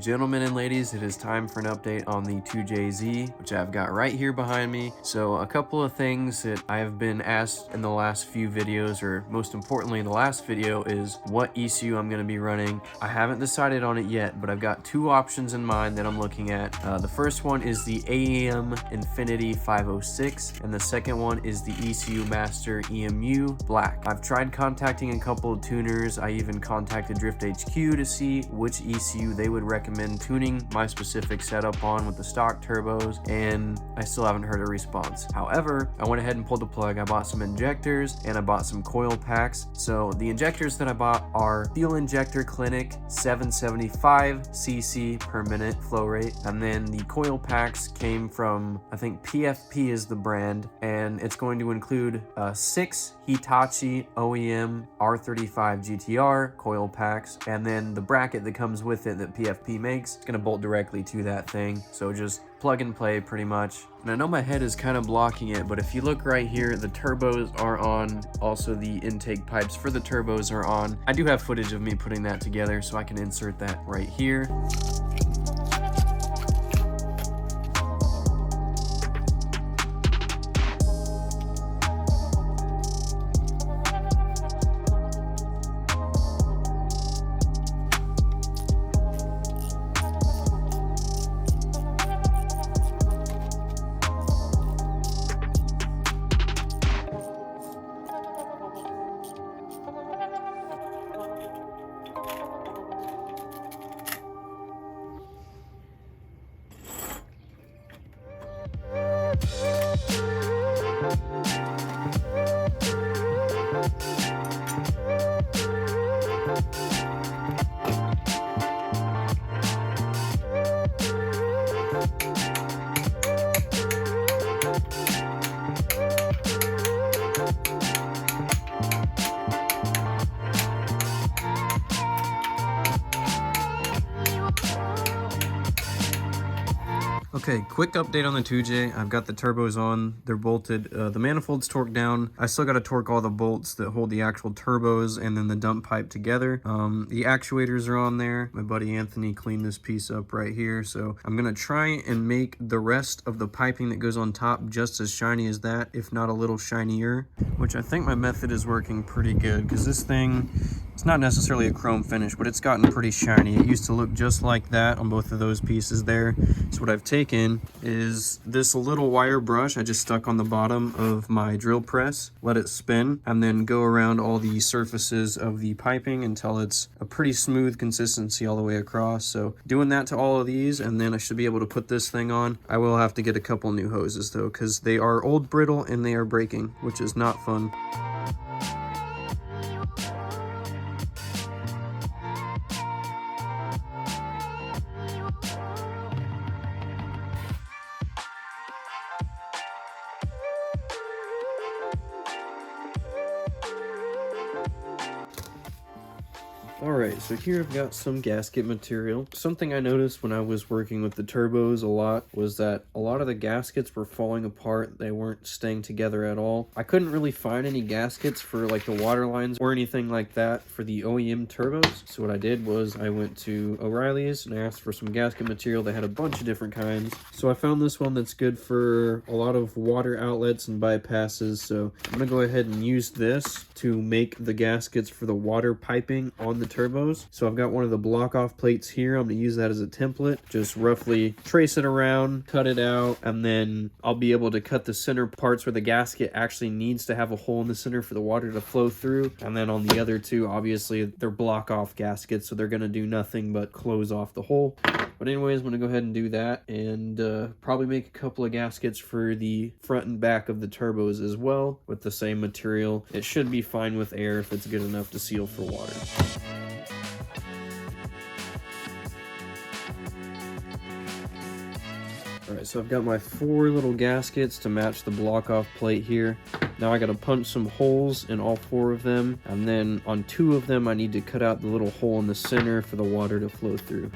Gentlemen and ladies, it is time for an update on the 2JZ, which I've got right here behind me. So a couple of things that I have been asked in the last few videos, or most importantly the last video, is what ECU I'm going to be running. I haven't decided on it yet, but I've got two options in mind that I'm looking at. The first one is the AEM Infinity 506, and the second one is the ECU Master EMU Black. I've tried contacting a couple of tuners. I even contacted Drift HQ to see which ECU they would recommend tuning my specific setup on with the stock turbos, and I still haven't heard a response. However, I went ahead and pulled the plug. I bought some injectors and I bought some coil packs. So the injectors that I bought are Fuel Injector Clinic 775 cc per minute flow rate, and then the coil packs came from, I think PFP is the brand, and it's going to include 6 Hitachi OEM R35 GTR coil packs, and then the bracket that comes with it that PFP makes. It's gonna bolt directly to that thing, so just plug and play pretty much. And I know my head is kind of blocking it, but if you look right here, the turbos are on. Also, the intake pipes for the turbos are on. I do have footage of me putting that together, so I can insert that right here. Okay, quick update on the 2J. I've got the turbos on, they're bolted. The manifold's torqued down. I still got to torque all the bolts that hold the actual turbos and then the dump pipe together. The actuators are on there. My buddy Anthony cleaned this piece up right here. So I'm gonna try and make the rest of the piping that goes on top just as shiny as that, if not a little shinier, which I think my method is working pretty good, because this thing, it's not necessarily a chrome finish, but it's gotten pretty shiny. It used to look just like that on both of those pieces there. So what I've taken is this little wire brush I just stuck on the bottom of my drill press, let it spin, and then go around all the surfaces of the piping until it's a pretty smooth consistency all the way across. So doing that to all of these, and then I should be able to put this thing on. I will have to get a couple new hoses though, because they are old, brittle, and they are breaking, which is not fun. Alright, so here I've got some gasket material. Something I noticed when I was working with the turbos a lot was that a lot of the gaskets were falling apart. They weren't staying together at all. I couldn't really find any gaskets for like the water lines or anything like that for the OEM turbos. So what I did was I went to O'Reilly's and I asked for some gasket material. They had a bunch of different kinds. So I found this one that's good for a lot of water outlets and bypasses. So I'm gonna go ahead and use this to make the gaskets for the water piping on the turbos. So I've got one of the block off plates here. I'm going to use that as a template. Just roughly trace it around, cut it out, and then I'll be able to cut the center parts where the gasket actually needs to have a hole in the center for the water to flow through. And then on the other two, obviously they're block off gaskets, so they're going to do nothing but close off the hole. But anyways, I'm going to go ahead and do that, and probably make a couple of gaskets for the front and back of the turbos as well with the same material. It should be fine with air if it's good enough to seal for water. Alright, so I've got my 4 little gaskets to match the block off plate here. Now I gotta punch some holes in all 4 of them, and then on 2 of them I need to cut out the little hole in the center for the water to flow through.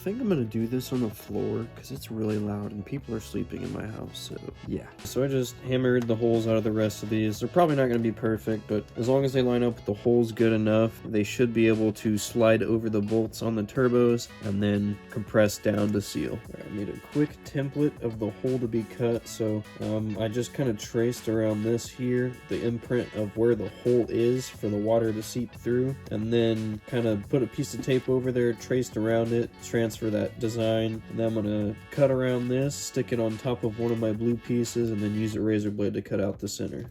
think I'm gonna do this on the floor because it's really loud and people are sleeping in my house, so yeah. So I just hammered the holes out of the rest of these. They're probably not gonna be perfect, but as long as they line up with the holes good enough, they should be able to slide over the bolts on the turbos and then compress down to seal. Right, I made a quick template of the hole to be cut, so I just kind of traced around this here, the imprint of where the hole is for the water to seep through, and then kind of put a piece of tape over there, traced around it, transfer that design, and then I'm gonna cut around this, stick it on top of one of my blue pieces, and then use a razor blade to cut out the center.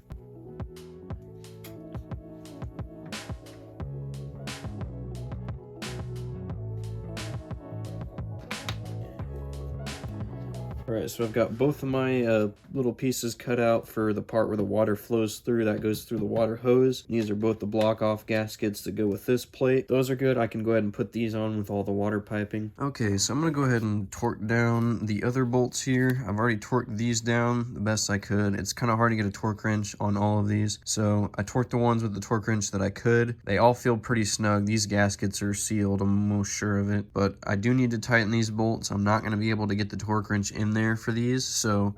Alright, so I've got both of my little pieces cut out for the part where the water flows through. That goes through the water hose. These are both the block-off gaskets that go with this plate. Those are good. I can go ahead and put these on with all the water piping. Okay, so I'm going to go ahead and torque down the other bolts here. I've already torqued these down the best I could. It's kind of hard to get a torque wrench on all of these, so I torqued the ones with the torque wrench that I could. They all feel pretty snug. These gaskets are sealed, I'm most sure of it, but I do need to tighten these bolts. I'm not going to be able to get the torque wrench in there for these, so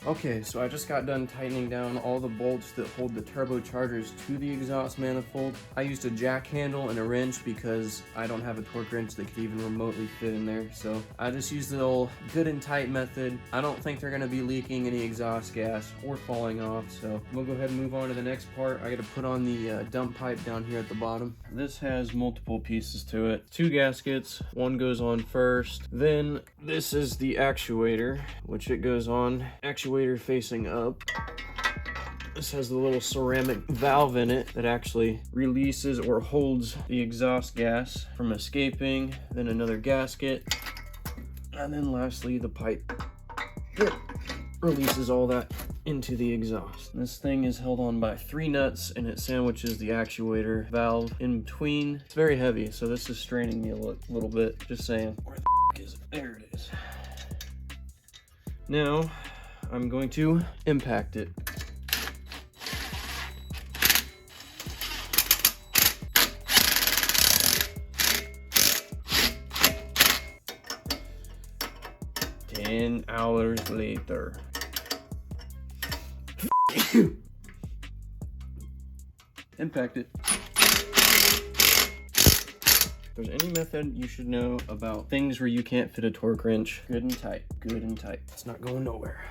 okay, so I just got done tightening down all the bolts that hold the turbochargers to the exhaust manifold. I used a jack handle and a wrench because I don't have a torque wrench that could even remotely fit in there. So I just used the old good and tight method. I don't think they're gonna be leaking any exhaust gas or falling off. So we'll go ahead and move on to the next part. I gotta put on the dump pipe down here at the bottom. This has multiple pieces to it. 2 gaskets, one goes on first. Then this is the actuator, which it goes on. Actuator facing up. This has the little ceramic valve in it that actually releases or holds the exhaust gas from escaping. Then another gasket. And then lastly, the pipe that releases all that into the exhaust. This thing is held on by 3 nuts and it sandwiches the actuator valve in between. It's very heavy, so this is straining me a little bit. Just saying. Where the is it? There it is. Now, I'm going to impact it. Ten hours later. Impact it. If there's any method you should know about things where you can't fit a torque wrench, good and tight, good and tight. It's not going nowhere.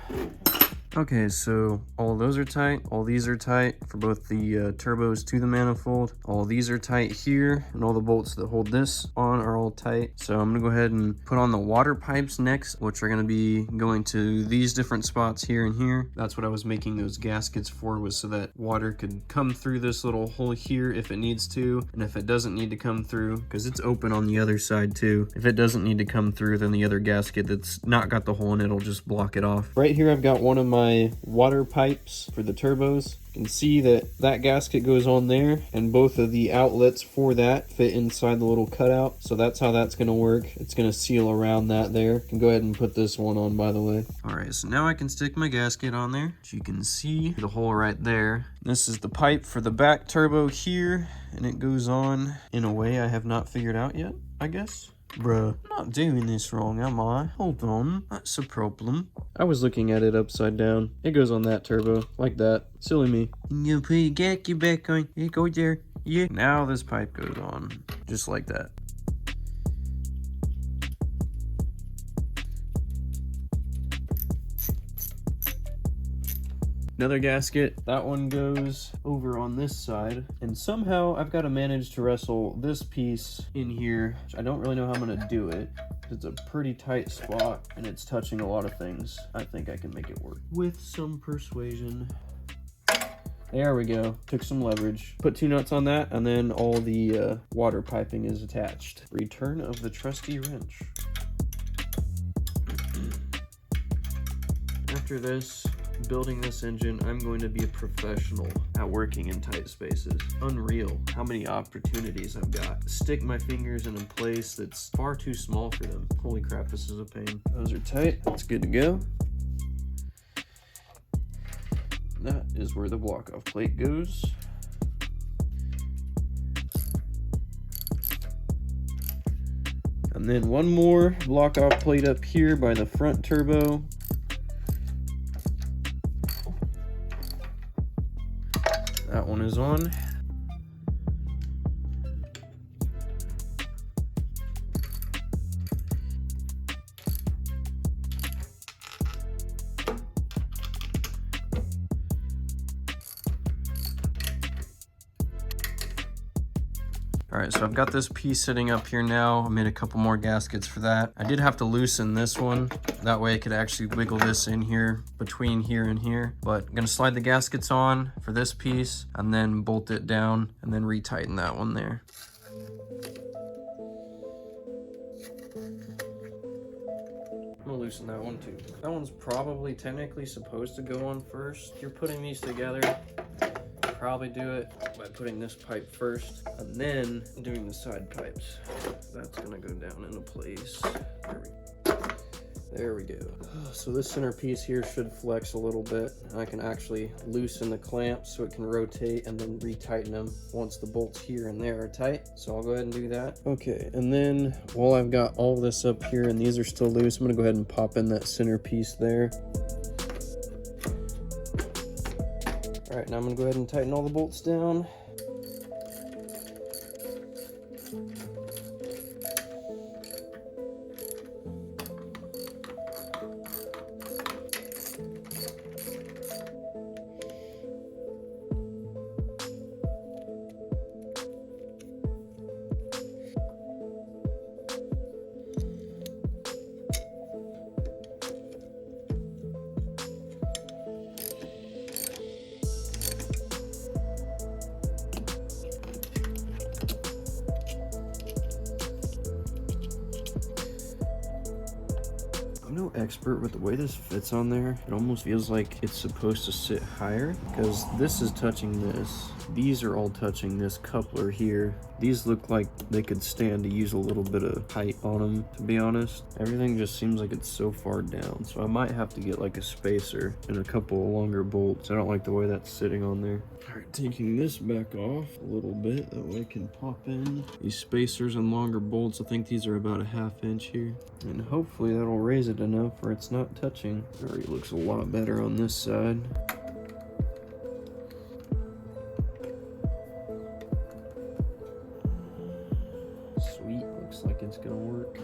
Okay, so all those are tight, all these are tight for both the turbos to the manifold. All these are tight here, and all the bolts that hold this on are all tight. So I'm gonna go ahead and put on the water pipes next, which are gonna be going to these different spots here and here. That's what I was making those gaskets for, was so that water could come through this little hole here if it needs to, and if it doesn't need to come through, because it's open on the other side too. If it doesn't need to come through, then the other gasket that's not got the hole in it will just block it off. Right here I've got one of my water pipes for the turbos. You can see that that gasket goes on there, and both of the outlets for that fit inside the little cutout. So that's how that's going to work. It's going to seal around that there. I can go ahead and put this one on, by the way. All right, so now I can stick my gasket on there. As you can see the hole right there. This is the pipe for the back turbo here, and it goes on in a way I have not figured out yet, I guess. Bruh, I'm not doing this wrong, am I? Hold on, that's a problem. I was looking at it upside down. It goes on that turbo, like that. Silly me. You put your gasket back on. Yeah, go there. Yeah. Now this pipe goes on, just like that. Another gasket, that one goes over on this side, and somehow I've got to manage to wrestle this piece in here. I don't really know how I'm going to do it. It's a pretty tight spot and it's touching a lot of things. I think I can make it work with some persuasion. There we go. Took some leverage. Put 2 nuts on that, and then all the water piping is attached. Return of the trusty wrench. After this, building this engine, I'm going to be a professional at working in tight spaces. Unreal how many opportunities I've got. Stick my fingers in a place that's far too small for them. Holy crap, this is a pain. Those are tight. That's good to go. is where the block off plate goes. And then one more block off plate up here by the front turbo. That one is on. All right, so I've got this piece sitting up here now. I made a couple more gaskets for that. I did have to loosen this one. That way I could actually wiggle this in here, between here and here. But I'm gonna slide the gaskets on for this piece and then bolt it down and then retighten that one there. I'm gonna loosen that one too. That one's probably technically supposed to go on first. If you're putting these together, probably do it by putting this pipe first and then doing the side pipes. That's gonna go down into place. There we go. So this center piece here should flex a little bit. I can actually loosen the clamps so it can rotate and then retighten them once the bolts here and there are tight. So I'll go ahead and do that. Okay, and then while I've got all this up here and these are still loose, I'm gonna go ahead and pop in that center piece there. All right, now I'm gonna go ahead and tighten all the bolts down. I'm no expert, but the way this fits on there, it almost feels like it's supposed to sit higher because this is touching this. These are all touching this coupler here. These look like they could stand to use a little bit of height on them, to be honest. Everything just seems like it's so far down. So I might have to get like a spacer and a couple of longer bolts. I don't like the way that's sitting on there. All right, taking this back off a little bit, that way I can pop in these spacers and longer bolts. I think these are about a 1/2 inch here. And hopefully that'll raise it enough where it's not touching. Already looks a lot better on this side. Sweet, looks like it's gonna work.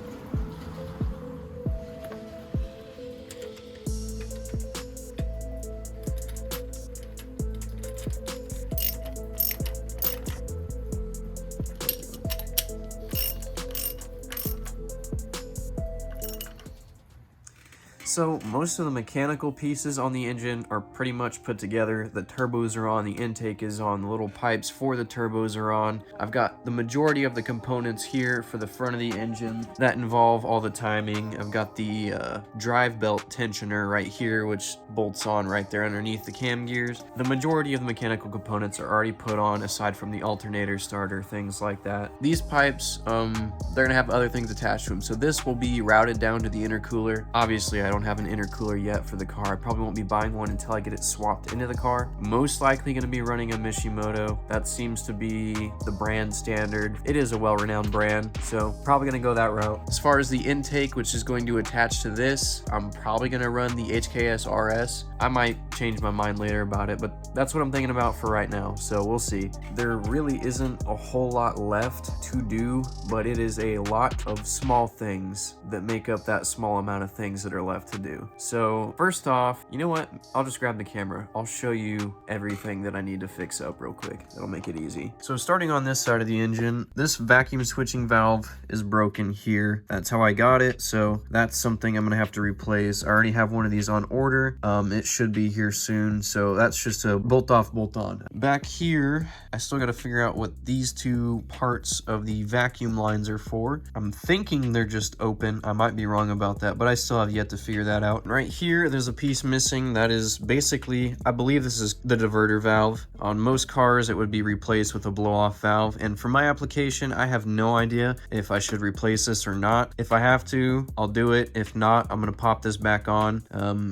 So most of the mechanical pieces on the engine are pretty much put together. The turbos are on, the intake is on, the little pipes for the turbos are on. I've got the majority of the components here for the front of the engine that involve all the timing. I've got the drive belt tensioner right here, which bolts on right there underneath the cam gears. The majority of the mechanical components are already put on, aside from the alternator starter, things like that. These pipes, they're gonna have other things attached to them. So this will be routed down to the intercooler. Obviously, I don't have an intercooler yet for the car. I probably won't be buying one until I get it swapped into the car. Most likely going to be running a Mishimoto. That seems to be the brand standard. It is a well-renowned brand, so probably going to go that route. As far as the intake, which is going to attach to this, I'm probably going to run the HKS RS. I might change my mind later about it, but that's what I'm thinking about for right now, so we'll see. There really isn't a whole lot left to do, but it is a lot of small things that make up that small amount of things that are left to do. So first off, you know what? I'll just grab the camera. I'll show you everything that I need to fix up real quick. That'll make it easy. So starting on this side of the engine, this vacuum switching valve is broken here. That's how I got it. So that's something I'm gonna have to replace. I already have one of these on order. It should be here soon. So that's just a bolt off, bolt on. Back here, I still gotta figure out what these two parts of the vacuum lines are for. I'm thinking they're just open. I might be wrong about that, but I still have yet to figure figure that out. Right here, there's a piece missing. That is basically, I believe this is the diverter valve. On most cars, it would be replaced with a blow-off valve. And for my application, I have no idea if I should replace this or not. If I have to, I'll do it. If not, I'm gonna pop this back on.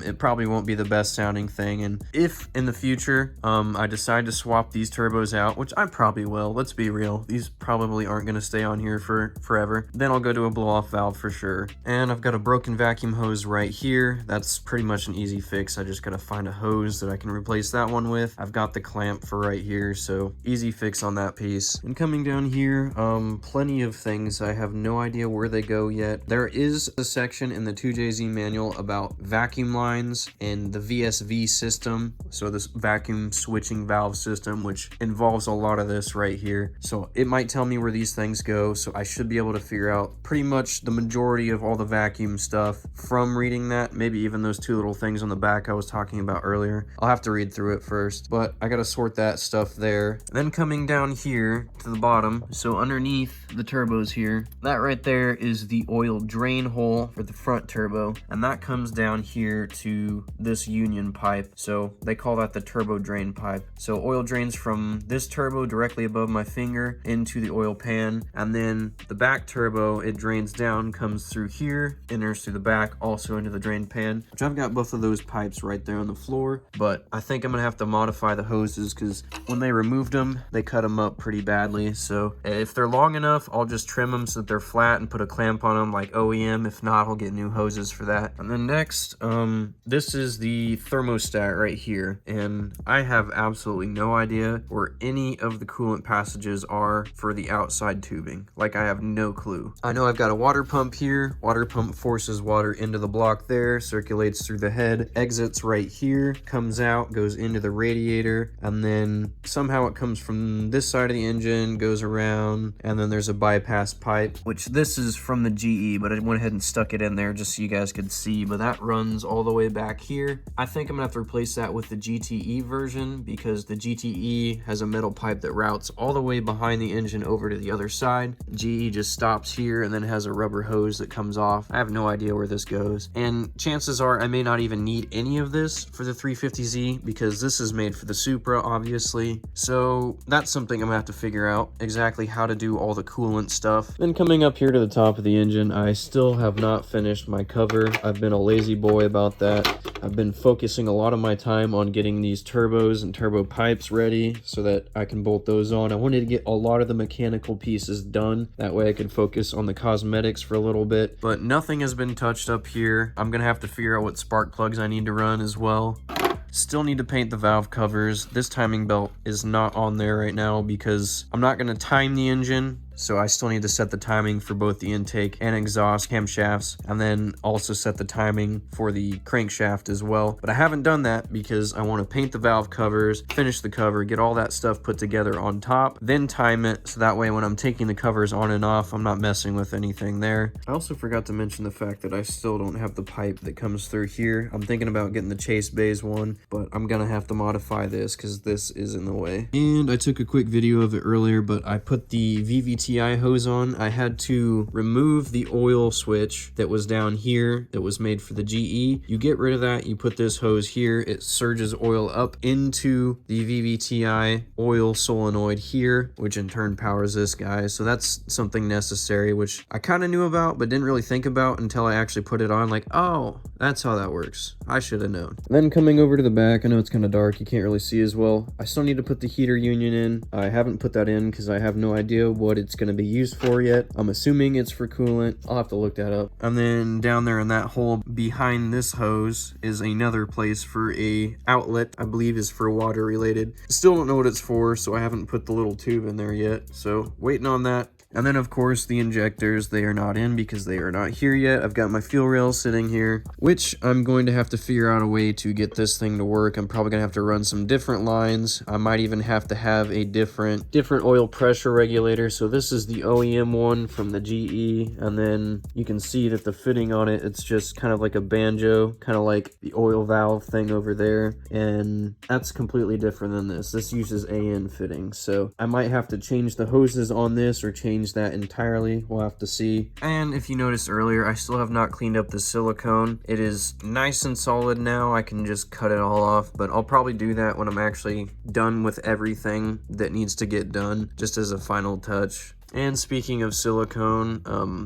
It probably won't be the best sounding thing. And if in the future, I decide to swap these turbos out, which I probably will, let's be real, these probably aren't gonna stay on here for forever, then I'll go to a blow-off valve for sure. And I've got a broken vacuum hose right here. That's pretty much an easy fix. I just gotta find a hose that I can replace that one with. I've got the clamp for right here, so easy fix on that piece. And coming down here, plenty of things. I have no idea where they go yet. There is a section in the 2JZ manual about vacuum lines and the VSV system, so this vacuum switching valve system, which involves a lot of this right here. So it might tell me where these things go, so I should be able to figure out pretty much the majority of all the vacuum stuff from reading that, maybe even those two little things on the back I was talking about earlier. I'll have to read through it first, but I gotta sort that stuff there. And then coming down here to the bottom, so underneath the turbos here, that right there is the oil drain hole for the front turbo, and that comes down here to this union pipe, so they call that the turbo drain pipe. So oil drains from this turbo directly above my finger into the oil pan, and then the back turbo, it drains down, comes through here, enters through the back, also into the drain pan, which I've got both of those pipes right there on the floor. But I think I'm gonna have to modify the hoses because when they removed them, they cut them up pretty badly. So if they're long enough, I'll just trim them so that they're flat and put a clamp on them like OEM. If not, I'll get new hoses for that. And then next, this is the thermostat right here, and I have absolutely no idea where any of the coolant passages are for the outside tubing. Like, I have no clue. I know I've got a water pump here. Water pump forces water into the block there, circulates through the head, exits right here, comes out, goes into the radiator, and then somehow it comes from this side of the engine, goes around, and then there's a bypass pipe, which this is from the GE, but I went ahead and stuck it in there just so you guys could see, but that runs all the way back here. I think I'm gonna have to replace that with the GTE version because the GTE has a metal pipe that routes all the way behind the engine over to the other side. GE just stops here and then has a rubber hose that comes off. I have no idea where this goes, and chances are I may not even need any of this for the 350Z because this is made for the Supra, obviously. So that's something I'm gonna have to figure out exactly how to do all the coolant stuff. Then coming up here to the top of the engine, I still have not finished my cover. I've been a lazy boy about that. I've been focusing a lot of my time on getting these turbos and turbo pipes ready so that I can bolt those on. I wanted to get a lot of the mechanical pieces done. That way I could focus on the cosmetics for a little bit, but nothing has been touched up here. I'm gonna have to figure out what spark plugs I need to run as well. Still need to paint the valve covers. This timing belt is not on there right now because I'm not gonna time the engine. So I still need to set the timing for both the intake and exhaust camshafts, and then also set the timing for the crankshaft as well. But I haven't done that because I want to paint the valve covers, finish the cover, get all that stuff put together on top, then time it, so that way when I'm taking the covers on and off, I'm not messing with anything there. I also forgot to mention the fact that I still don't have the pipe that comes through here. I'm thinking about getting the Chase Bays one, but I'm gonna have to modify this because this is in the way. And I took a quick video of it earlier, but I put the VVTi hose on. I had to remove the oil switch that was down here that was made for the GE. You get rid of that, you put this hose here, it surges oil up into the VVTi oil solenoid here, which in turn powers this guy. So that's something necessary, which I kind of knew about but didn't really think about until I actually put it on. Like, oh, that's how that works. I should have known. And then coming over to the back, I know it's kind of dark, you can't really see as well. I still need to put the heater union in. I haven't put that in because I have no idea what it's going to be used for yet. I'm assuming it's for coolant. I'll have to look that up. And then down there in that hole behind this hose is another place for a outlet. I believe is for water related. Still don't know what it's for, so I haven't put the little tube in there yet. So waiting on that. And then of course the injectors, they are not in because they are not here yet. I've got my fuel rail sitting here, which I'm going to have to figure out a way to get this thing to work. I'm probably gonna have to run some different lines. I might even have to have a different oil pressure regulator. So this is the OEM one from the GE, and then you can see that the fitting on it, it's just kind of like a banjo, kind of like the oil valve thing over there, and that's completely different than this. This uses AN fittings, so I might have to change the hoses on this or change change that entirely. We'll have to see. And if you noticed earlier, I still have not cleaned up the silicone. It is nice and solid now. I can just cut it all off, but I'll probably do that when I'm actually done with everything that needs to get done, just as a final touch. And speaking of silicone,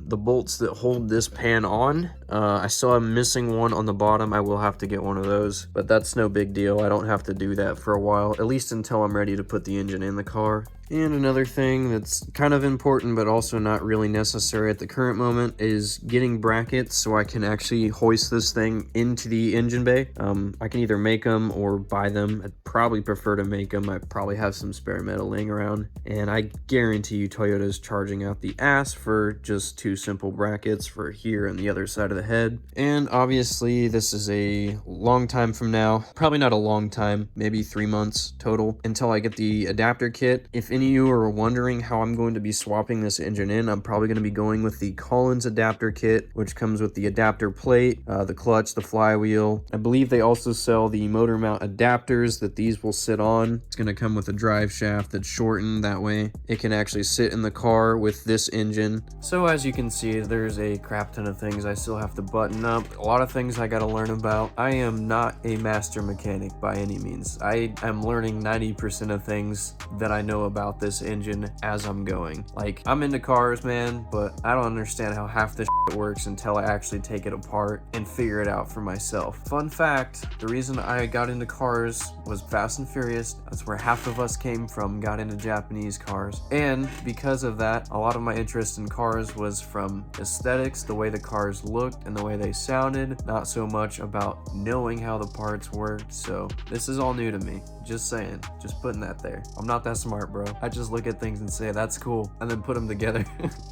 the bolts that hold this pan on, I still am missing one on the bottom. I will have to get one of those, but that's no big deal. I don't have to do that for a while, at least until I'm ready to put the engine in the car. And another thing that's kind of important but also not really necessary at the current moment is getting brackets so I can actually hoist this thing into the engine bay. I can either make them or buy them. I'd probably prefer to make them. I probably have some spare metal laying around, and I guarantee you Toyota's charging out the ass for just 2 simple brackets for here and the other side of the head. And obviously this is a long time from now, probably not a long time, maybe 3 months total until I get the adapter kit. If any of you are wondering how I'm going to be swapping this engine in, I'm probably going to be going with the Collins adapter kit, which comes with the adapter plate, the clutch, the flywheel. I believe they also sell the motor mount adapters that these will sit on. It's going to come with a drive shaft that's shortened, that way it can actually sit in the car with this engine. So as you can see, there's a crap ton of things I still have to button up, a lot of things I got to learn about. I am not a master mechanic by any means. I am learning 90% of things that I know about this engine as I'm going. Like, I'm into cars, man, but I don't understand how half the shit works until I actually take it apart and figure it out for myself. Fun fact, the reason I got into cars was Fast and Furious. That's where half of us came from, got into Japanese cars. And because of that, a lot of my interest in cars was from aesthetics, the way the cars looked and the way they sounded, not so much about knowing how the parts worked. So this is all new to me. Just saying, just putting that there. I'm not that smart, bro. I just look at things and say, that's cool, and then put them together.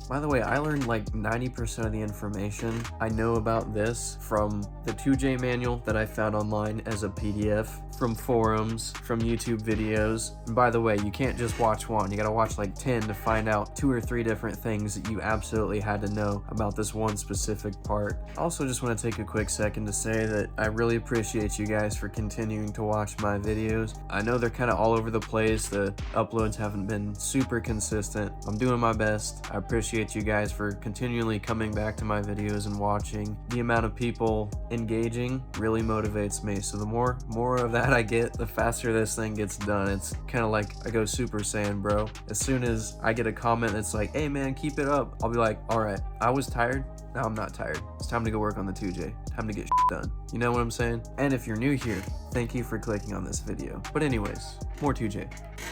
By the way, I learned like 90% of the information I know about this from the 2J manual that I found online as a PDF, from forums, from YouTube videos. And by the way, you can't just watch one. You gotta watch like 10 to find out 2 or 3 different things that you absolutely had to know about this one specific part. I also just want to take a quick second to say that I really appreciate you guys for continuing to watch my videos. I know they're kind of all over the place. The uploads haven't been super consistent. I'm doing my best. I appreciate you guys for continually coming back to my videos and watching. The amount of people engaging really motivates me. So the more of that I get, the faster this thing gets done. It's kind of like I go Super Saiyan, bro. As soon as I get a comment that's like, hey man, keep it up, I'll be like, all right, I was tired. Now I'm not tired. It's time to go work on the 2J. Time to get shit done. You know what I'm saying? And if you're new here, thank you for clicking on this video. But anyways, more 2J.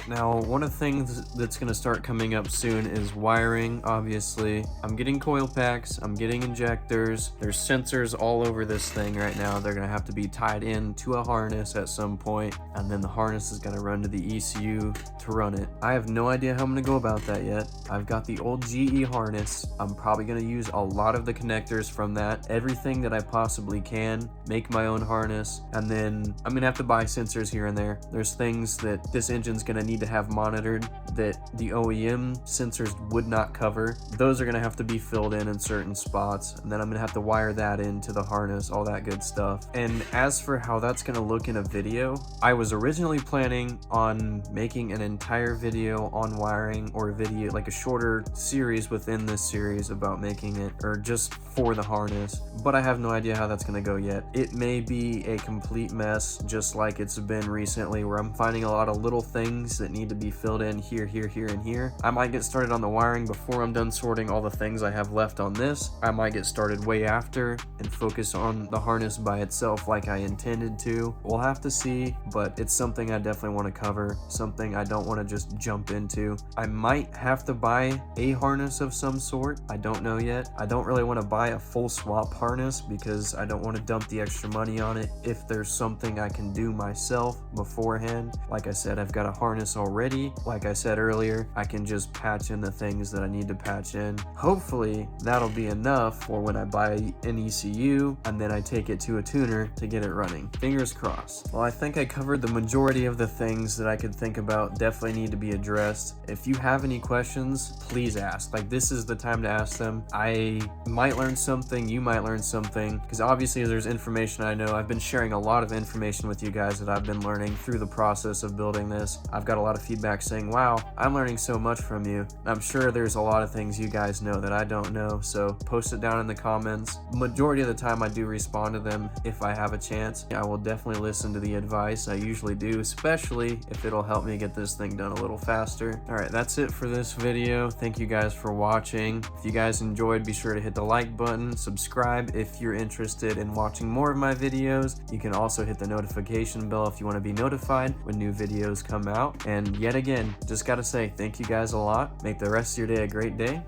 Now, one of the things that's going to start coming up soon is wiring, obviously. I'm getting coil packs, I'm getting injectors, there's sensors all over this thing right now. They're going to have to be tied in to a harness at some point, and then the harness is going to run to the ECU to run it. I have no idea how I'm going to go about that yet. I've got the old GE harness. I'm probably going to use a lot of the connectors from that, everything that I possibly can, make my own harness, and then I'm going to have to buy sensors here and there. There's things that this engine's going to need to have monitored that the OEM sensors would not cover. Those are going to have to be filled in certain spots, and then I'm going to have to wire that into the harness, all that good stuff. And as for how that's going to look in a video, I was originally planning on making an entire video on wiring, or a video like a shorter series within this series about making it, or just for the harness, but I have no idea how that's going to go yet. It may be a complete mess, just like it's been recently, where I'm finding a lot of little things that need to be filled in here, and here. I might get started on the wiring before I'm done sorting all the things I have left on this. I might get started way after and focus on the harness by itself like I intended to. We'll have to see, but it's something I definitely want to cover, something I don't want to just jump into. I might have to buy a harness of some sort. I don't know yet. I don't really want to buy a full swap harness because I don't want to dump the extra money on it if there's something I can do myself beforehand. Like I said, I've got a harness already. Like I said earlier, I can just patch in the things that I need to patch in. Hopefully that'll be enough for when I buy an ECU and then I take it to a tuner to get it running. Fingers crossed. Well, I think I covered the majority of the things that I could think about definitely need to be addressed. If you have any questions, please ask. Like, this is the time to ask them. I might learn something, you might learn something, because obviously there's information I know. I've been sharing a lot of information with you guys that I've been learning through the process of building this. I've got a lot of feedback saying, wow, I'm learning so much from you. I'm sure there's a lot of things you guys know that I don't know, so post it down in the comments. Majority of the time I do respond to them if I have a chance. I will definitely listen to the advice. I usually do, especially if it'll help me get this thing done a little faster. All right, that's it for this video. Thank you guys for watching. If you guys enjoyed, be sure to hit the like button, subscribe if you're interested in watching more of my videos. You can also hit the notification bell if you want to be notified when new videos come out. And yet again, just gotta say thank you guys a lot. Make the rest of your day a great day.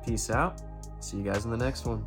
Peace out. See you guys in the next one.